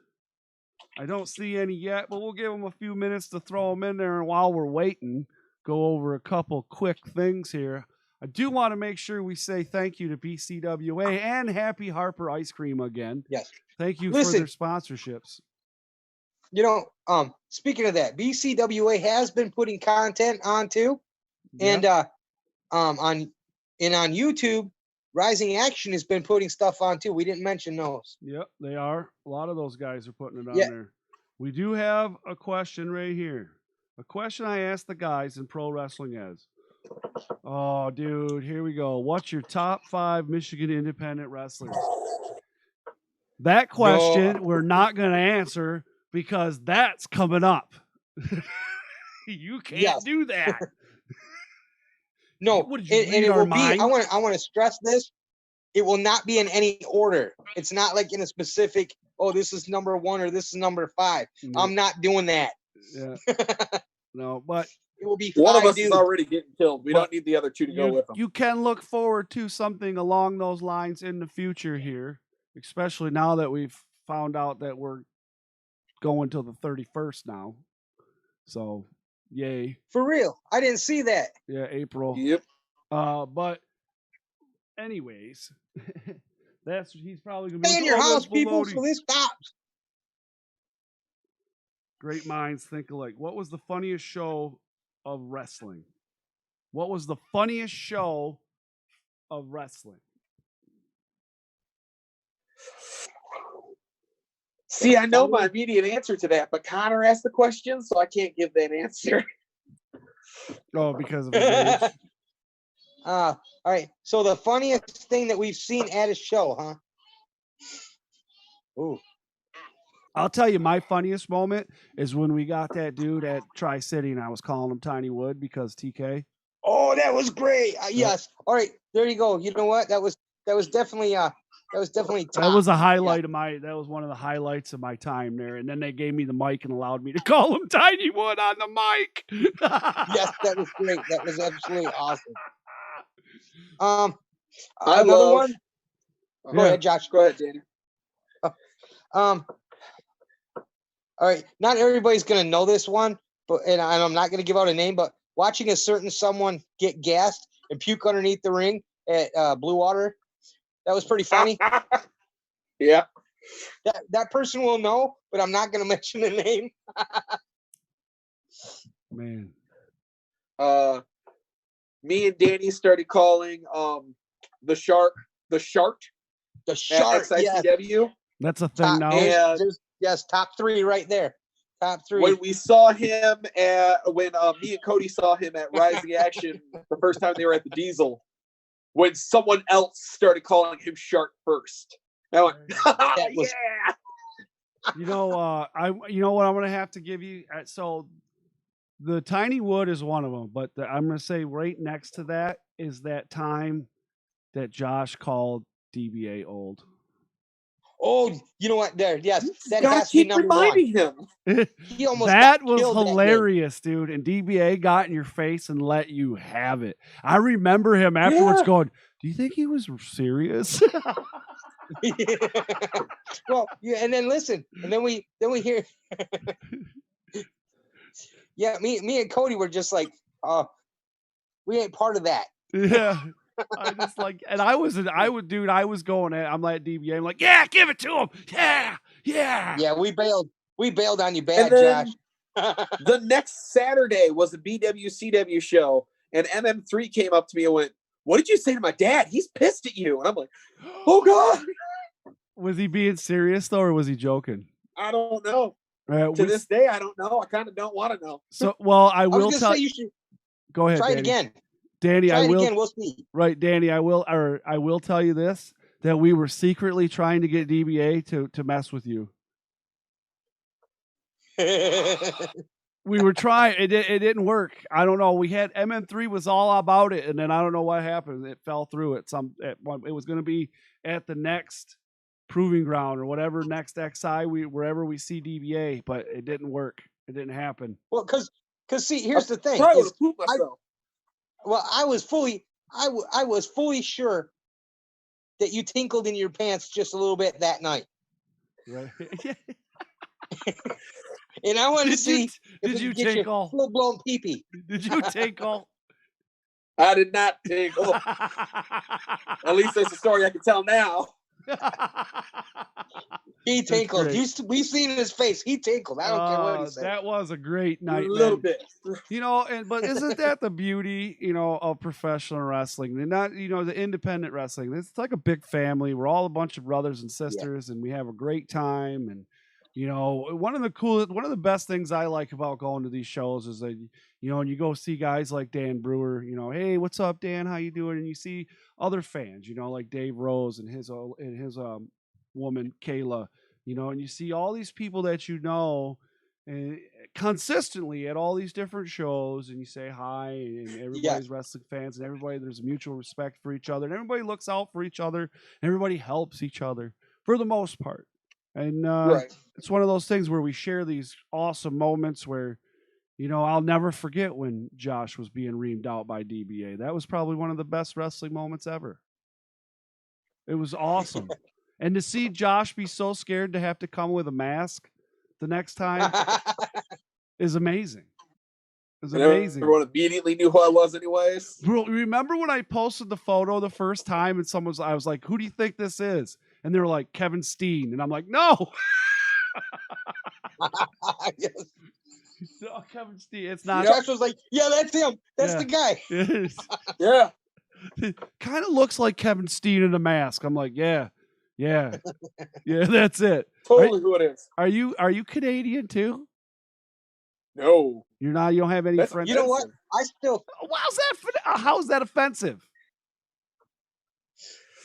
I don't see any yet, but we'll give them a few minutes to throw them in there. And while we're waiting, go over a couple quick things here. I do want to make sure we say thank you to BCWA and Happy Harper Ice Cream again. Yes. Thank you for their sponsorships. You know, speaking of that, BCWA has been putting content on too. And on YouTube, Rising Action has been putting stuff on too. We didn't mention those. Yep, they are. A lot of those guys are putting it on Yeah. there. We do have a question right here. A question I asked the guys in Pro Wrestling as. Oh, dude, here we go. What's your top 5 Michigan independent wrestlers? That question we're not going to answer because that's coming up. You can't do that. No, What did and you read it our will be. minds? I want to stress this. It will not be in any order. It's not like in a specific. Oh, this is number 1 or this is number 5. No. I'm not doing that. Yeah. No, but It will be One of 5 us is dudes. already getting killed. We But don't need the other 2 to go with them. you can look forward to something along those lines in the future here, especially now that we've found out that we're going till the 31st now. So, yay. For real. I didn't see that. Yeah, April. Yep. But anyways, he's probably gonna Stay in your "Oh, house, that's people, baloney." so this stops. Great minds think alike. What was the funniest show of wrestling? What was the funniest show of wrestling? See, I know my immediate answer to that, but Connor asked the question, so I can't give that answer. Oh, because of his age. All right. So the funniest thing that we've seen at a show, huh? Ooh. I'll tell you, my funniest moment is when we got that dude at Tri-City, and I was calling him Tiny Wood because TK. Oh, that was great. Yes. All right. There you go. You know what? That was definitely top. That was a highlight of that was one of the highlights of my time there. And then they gave me the mic and allowed me to call him Tiny Wood on the mic. Yes, that was great. That was absolutely awesome. I another love- one. Go ahead, Josh. Go ahead, Danny. All right. Not everybody's gonna know this one, but and I'm not gonna give out a name, but watching a certain someone get gassed and puke underneath the ring at Blue Water, that was pretty funny. Yeah. That person will know, but I'm not gonna mention the name. Man. Me and Danny started calling the shark The at shark. Yes. XICW. That's a thing Top, now. Yeah. yes, top 3 right there. Top 3. When we saw him when me and Cody saw him at Rising Action the first time they were at the Diesel, when someone else started calling him Shark first. I went, was- yeah. You know what I'm gonna have to give you. So the Tiny Wood is one of them, but I'm gonna say right next to that is that time that Josh called DBA old. Oh, you know what? There, yes, that Gotta has to be keep number reminding 1. him. He almost That got was killed that day. hilarious, dude. And DBA got in your face and let you have it. I remember him afterwards Yeah. going, "Do you think he was serious?" Well, yeah, and then listen, and then we hear. Yeah, me and Cody were just like, we ain't part of that. Yeah. I just like, and I was going at, I'm like DBA, I'm like, yeah, give it to him. Yeah. Yeah, we bailed on you bad, And then, Josh. The next Saturday was a BWCW show, and MM3 came up to me and went, "What did you say to my dad? He's pissed at you." And I'm like, "Oh God." Was he being serious though, or was he joking? I don't know. To this day, I don't know. I kind of don't want to know. So, well, I I was will gonna tell say you should Go ahead, try it Danny. again. Danny, Try I it will. again. We'll see. Right, Danny, I will tell you this, that we were secretly trying to get DBA to mess with you. We were trying. It didn't work. I don't know. We had MM3 was all about it, and then I don't know what happened. It fell through it was going to be at the next proving ground or whatever, next XI wherever we see DBA, but it didn't work. It didn't happen. Well, because see, here's the thing. Probably would is have pooped myself. I was fully sure that you tinkled in your pants just a little bit that night, Right. and I wanted to see did you tinkle? full blown pee-pee. Did you tinkle? I did not tinkle. At least that's a story I can tell now. He tinkled. We've seen his face. He tinkled. I don't care what he said. That was a great night, A little man. bit. But isn't that the beauty, of professional wrestling? And not, the independent wrestling. It's like a big family. We're all a bunch of brothers and sisters, and we have a great time. And one of the best things I like about going to these shows is that, and you go see guys like Dan Brewer, hey, what's up, Dan? How you doing? And you see other fans, like Dave Rose and his woman, Kayla, and you see all these people that and consistently at all these different shows, and you say hi, and everybody's wrestling fans, and there's mutual respect for each other, and everybody looks out for each other, and everybody helps each other for the most part. And it's one of those things where we share these awesome moments where, I'll never forget when Josh was being reamed out by DBA. That was probably one of the best wrestling moments ever. It was awesome. And to see Josh be so scared to have to come with a mask the next time is amazing. It's amazing. Everyone immediately knew who I was anyways. Bro, remember when I posted the photo the first time and I was like, who do you think this is? And they were like, Kevin Steen. And I'm like, no. Yes. No, Kevin Steen. It's not. Josh was like, yeah, that's him. That's the guy. It is. Yeah. It kind of looks like Kevin Steen in a mask. I'm like, yeah, that's it. Totally who it is. Are you Canadian too? No. You're not. You don't have any friends. You know what? I still. How's that offensive?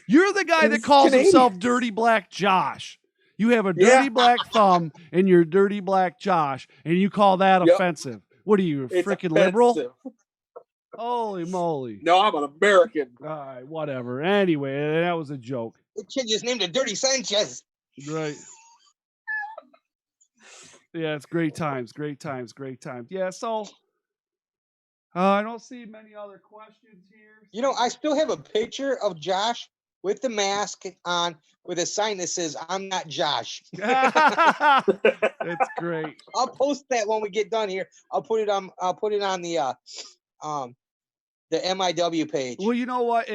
You're the guy that calls Canadian. himself Dirty Black Josh. You have a dirty black thumb and you're Dirty Black Josh, and you call that offensive. What are you, a freaking liberal? Holy moly. No, I'm an American. All right, whatever. Anyway, that was a joke. The kid just named it Dirty Sanchez. Right. Yeah, it's great times. Yeah, so I don't see many other questions here. I still have a picture of Josh with the mask on with a sign that says, "I'm not Josh." That's great. I'll post that when we get done here. I'll put it on the MIW page. Well, you know what?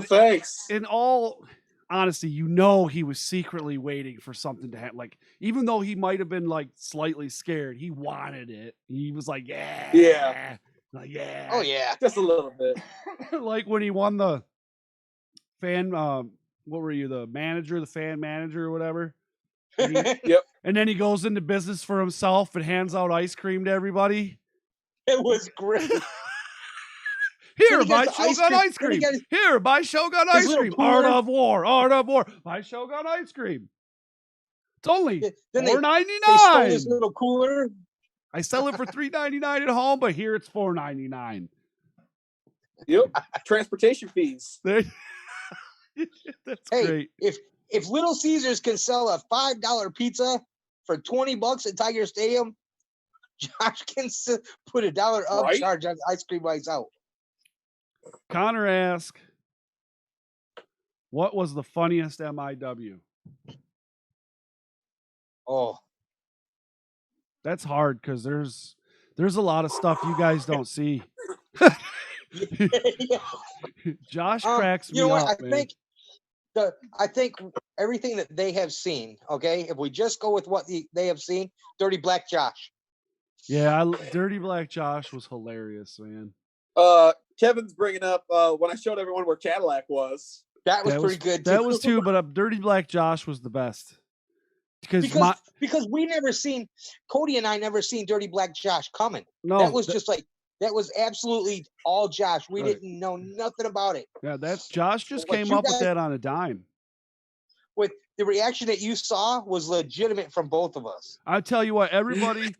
Thanks. In all honesty, he was secretly waiting for something to happen. Like, even though he might have been like slightly scared, he wanted it. He was like, yeah. Like, yeah. Oh yeah. Just a little bit. Like when he won the fan, what were you, the fan manager or whatever? And Yep. And then he goes into business for himself and hands out ice cream to everybody. It was great. Here, buy Shogun ice cream. Here, buy Shogun ice cream. Art of War. Buy Shogun ice cream. It's only $4.99. They stole this little cooler. I sell it for $3.99 at home, but here it's $4.99. Yep. Transportation fees. That's great. If Little Caesars can sell a $5 pizza for $20 at Tiger Stadium, Josh can put $1 upcharge on ice cream while he's out. Connor asked, what was the funniest MIW? Oh, that's hard because there's a lot of stuff you guys don't see. Josh cracks me up, man. I think everything that they have seen, okay, if we just go with what they have seen, Dirty Black Josh. Yeah, Dirty Black Josh was hilarious, man. Kevin's bringing up when I showed everyone where Cadillac was. That was pretty good too. That was too, but Dirty Black Josh was the best. Because we never seen, Cody and I never seen Dirty Black Josh coming. No, that was just like, that was absolutely all Josh. We Right. didn't know nothing about it. Yeah, that's Josh just What came you up with guys- that on a dime. With the reaction that you saw was legitimate from both of us. I tell you what, everybody,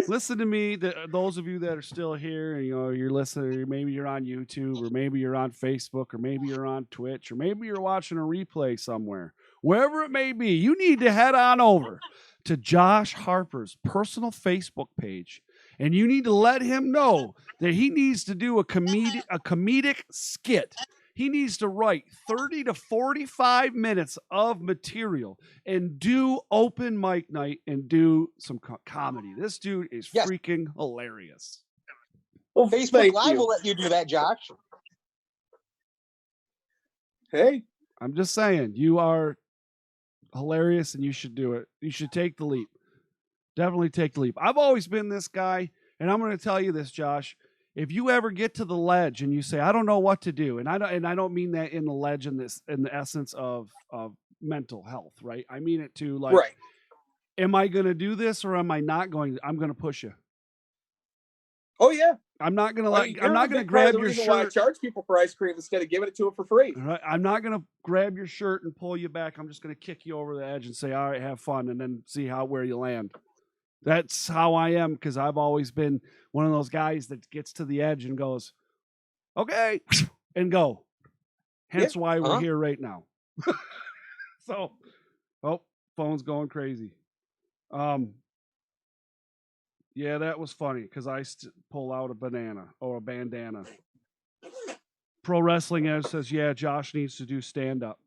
listen to me. Those of you that are still here, and you're listening, or maybe you're on YouTube, or maybe you're on Facebook, or maybe you're on Twitch, or maybe you're watching a replay somewhere. Wherever it may be, you need to head on over to Josh Harper's personal Facebook page, and you need to let him know that he needs to do a comedic skit. He needs to write 30 to 45 minutes of material and do open mic night and do some comedy. This dude is freaking hilarious. Well, Facebook Live will let you do that, Josh. Hey, I'm just saying, you are hilarious and you should do it. You should take the leap. Definitely take the leap. I've always been this guy, and I'm going to tell you this, Josh. If you ever get to the ledge and you say, I don't know what to do, and I don't mean that in the ledge in the essence of mental health, right? I mean it to like, right. Am I going to do this or am I not going to? I'm going to push you. Oh yeah. I'm not going to I'm not going to grab your shirt. Why I charge people for ice cream instead of giving it to them for free. Right? I'm not going to grab your shirt and pull you back. I'm just going to kick you over the edge and say, all right, have fun, and then see where you land. That's how I am, because I've always been one of those guys that gets to the edge and goes, okay, and go. Hence why we're here right now. So, phone's going crazy. Yeah, that was funny because I pull out a banana or a bandana. Pro Wrestling Edge says, yeah, Josh needs to do stand-up.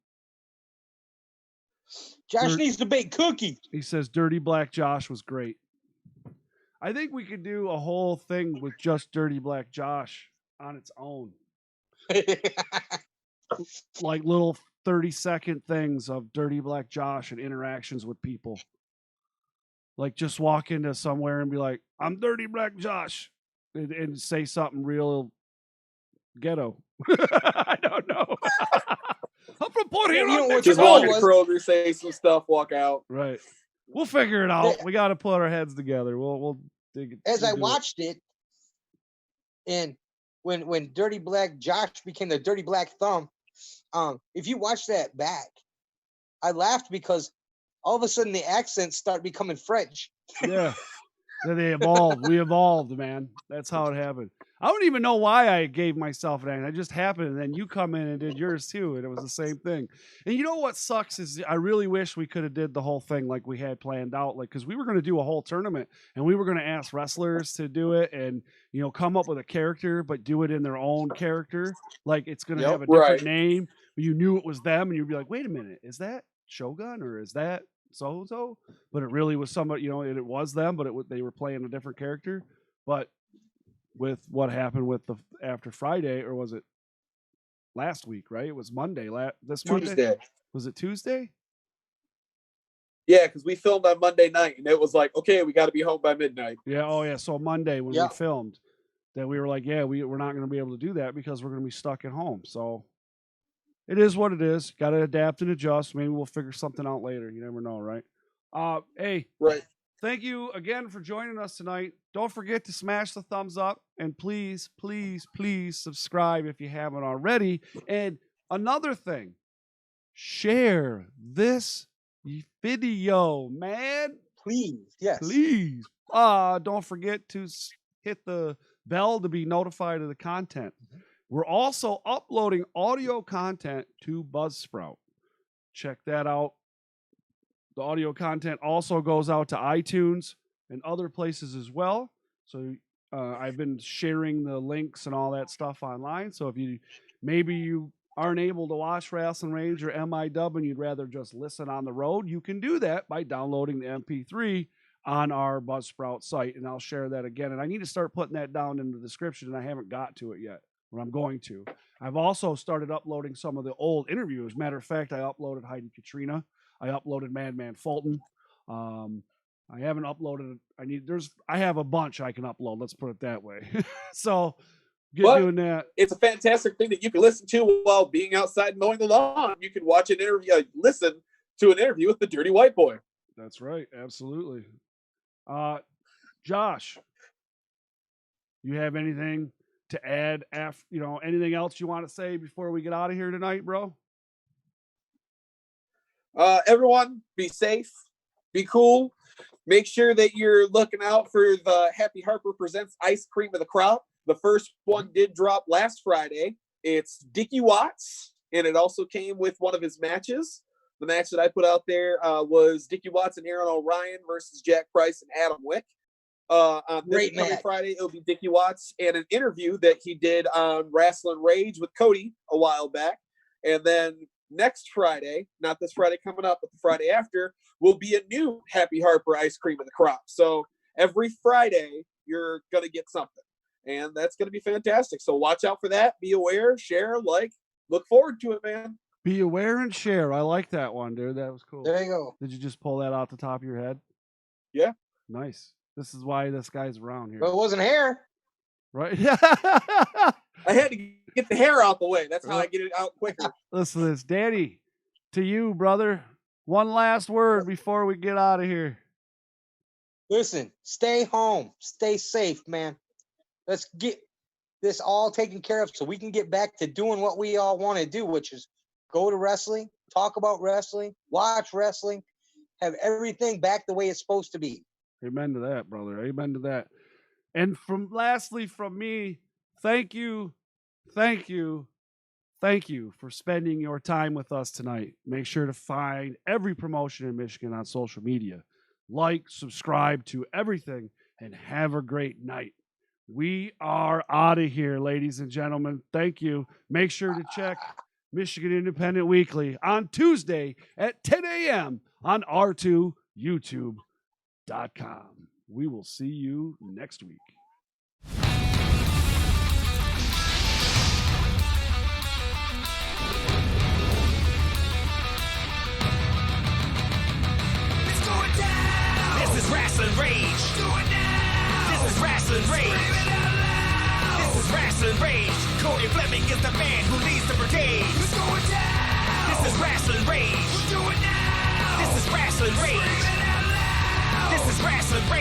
Josh needs to bake cookies. He says Dirty Black Josh was great. I think we could do a whole thing with just Dirty Black Josh on its own. Like little 30-second things of Dirty Black Josh and interactions with people. Like just walk into somewhere and be like, I'm Dirty Black Josh. And say something real ghetto. I don't know. I'm from Port Huron. Just walk in Kroger, say some stuff, walk out. Right. We'll figure it out. We got to put our heads together. We'll dig it. As I watched it, and when Dirty Black Josh became the Dirty Black Thumb, if you watch that back, I laughed because all of a sudden the accents start becoming French. Yeah. Then they evolved. We evolved, man. That's how it happened. I don't even know why I gave myself an accent. It just happened, and then you come in and did yours too, and it was the same thing. And you know what sucks is I really wish we could have did the whole thing like we had planned out, like because we were going to do a whole tournament, and we were going to ask wrestlers to do it, and come up with a character, but do it in their own character. Like it's going to have a different name. But you knew it was them, and you'd be like, wait a minute, is that Shogun or is that so-and-so? But it really was somebody, it was them, but they were playing a different character. But with what happened with the after Friday, or was it last week, right? It was Monday. Tuesday. Monday? Was it Tuesday? Yeah, because we filmed on Monday night, and it was like, okay, we got to be home by midnight. Yeah, oh yeah. So Monday when we filmed, that we were like, yeah, we're not going to be able to do that because we're going to be stuck at home. So it is what it is. Got to adapt and adjust. Maybe we'll figure something out later. You never know, right? Hey, right. Thank you again for joining us tonight. Don't forget to smash the thumbs up, and please, please, please subscribe if you haven't already. And another thing, share this video, man. Please, yes. Please. Don't forget to hit the bell to be notified of the content. We're also uploading audio content to Buzzsprout. Check that out. The audio content also goes out to iTunes and other places as well. So I've been sharing the links and all that stuff online. So if maybe you aren't able to watch Rasslin Rage or MIW and you'd rather just listen on the road, you can do that by downloading the MP3 on our Buzzsprout site. And I'll share that again. And I need to start putting that down in the description, and I haven't got to it yet. But I'm going to. I've also started uploading some of the old interviews. Matter of fact, I uploaded Heidi Katrina. I uploaded Madman Fulton. I haven't uploaded. I have a bunch I can upload. Let's put it that way. So get doing that. It's a fantastic thing that you can listen to while being outside mowing the lawn. You can watch an interview, listen to an interview with the Dirty White Boy. That's right. Absolutely. Josh, you have anything to add? Anything else you want to say before we get out of here tonight, bro? Everyone, be safe, be cool. Make sure that you're looking out for the Happy Harper Presents Ice Cream of the Crop. The first one did drop last Friday. It's Dickie Watts, and it also came with one of his matches. The match that I put out there was Dickie Watts and Aaron O'Ryan versus Jack Price and Adam Wick. On this coming Friday, it'll be Dickie Watts and an interview that he did on Rasslin Rage with Cody a while back. And then next Friday, not this Friday coming up, but the Friday after, will be a new Happy Harper Ice Cream of the Crop. So every Friday, you're going to get something. And that's going to be fantastic. So watch out for that. Be aware, share, look forward to it, man. Be aware and share. I like that one, dude. That was cool. There you go. Did you just pull that out the top of your head? Yeah. Nice. This is why this guy's around here. But it wasn't hair. Right? I had to get the hair out the way. That's how I get it out quicker. Listen to this. Danny, to you, brother. One last word before we get out of here. Listen, stay home. Stay safe, man. Let's get this all taken care of so we can get back to doing what we all want to do, which is go to wrestling, talk about wrestling, watch wrestling, have everything back the way it's supposed to be. Amen to that, brother. Amen to that. And lastly from me, thank you for spending your time with us tonight. Make sure to find every promotion in Michigan on social media. Like, subscribe to everything, and have a great night. We are out of here, ladies and gentlemen. Thank you. Make sure to check Michigan Independent Weekly on Tuesday at 10 a.m. on R2YouTube.com. We will see you next week. It's going down. This is Rasslin Rage. Going down. This is Rasslin Rage. This is Rasslin Rage. Cody Fleming is the man who leads the brigade. It's going down. This is Rasslin Rage. We're doing now. This is Rasslin Rage. This is Rasslin Rage.